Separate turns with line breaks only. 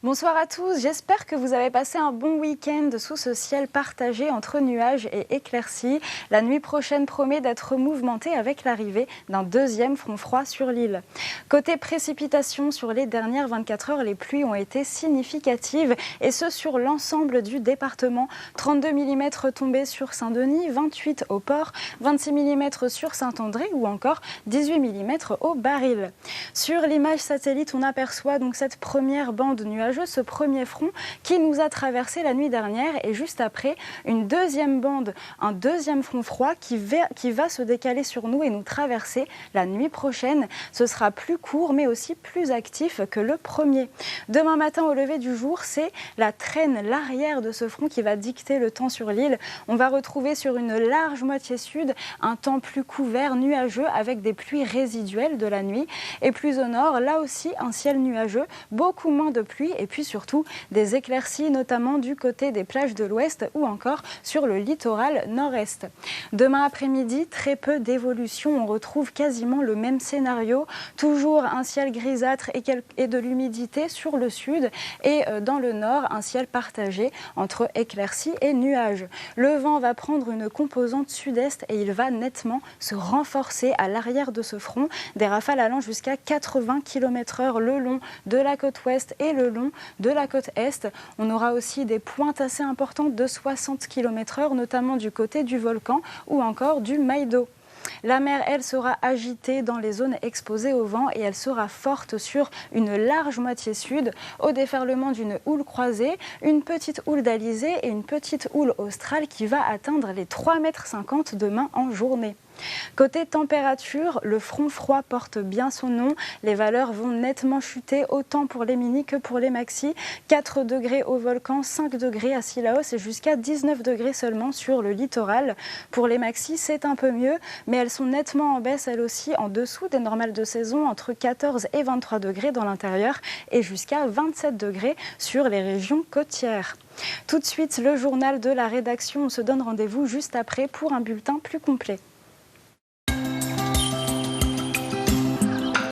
Bonsoir à tous, j'espère que vous avez passé un bon week-end sous ce ciel partagé entre nuages et éclaircies. La nuit prochaine promet d'être mouvementée avec l'arrivée d'un deuxième front froid sur l'île. Côté précipitations, sur les dernières 24 heures, les pluies ont été significatives et ce sur l'ensemble du département. 32 mm tombés sur Saint-Denis, 28 au Port, 26 mm sur Saint-André ou encore 18 mm au Baril. Sur l'image satellite, on aperçoit donc cette première bande nuageuse, ce premier front qui nous a traversé la nuit dernière et juste après une deuxième bande, un deuxième front froid qui va se décaler sur nous et nous traverser la nuit prochaine. Ce sera plus court mais aussi plus actif que le premier. Demain matin au lever du jour, c'est la traîne, l'arrière de ce front qui va dicter le temps sur l'île. On va retrouver sur une large moitié sud un temps plus couvert, nuageux avec des pluies résiduelles de la nuit. Et plus au nord, là aussi un ciel nuageux, beaucoup moins de pluie et puis surtout des éclaircies, notamment du côté des plages de l'ouest ou encore sur le littoral nord-est. Demain après-midi, très peu d'évolution. On retrouve quasiment le même scénario. Toujours un ciel grisâtre et de l'humidité sur le sud et dans le nord, un ciel partagé entre éclaircies et nuages. Le vent va prendre une composante sud-est et il va nettement se renforcer à l'arrière de ce front. Des rafales allant jusqu'à 80 km/h le long de la côte ouest et le long de la côte est. On aura aussi des pointes assez importantes de 60 km/h, notamment du côté du volcan ou encore du Maïdo. La mer, elle, sera agitée dans les zones exposées au vent et elle sera forte sur une large moitié sud au déferlement d'une houle croisée, une petite houle d'Alizé et une petite houle australe qui va atteindre les 3,50 m demain en journée. Côté température, le front froid porte bien son nom. Les valeurs vont nettement chuter autant pour les mini que pour les maxi. 4 degrés au volcan, 5 degrés à Sillaos et jusqu'à 19 degrés seulement sur le littoral. Pour les maxi, c'est un peu mieux, mais elles sont nettement en baisse elles aussi, en dessous des normales de saison, entre 14 et 23 degrés dans l'intérieur et jusqu'à 27 degrés sur les régions côtières. Tout de suite, le journal de la rédaction. On se donne rendez-vous juste après pour un bulletin plus complet.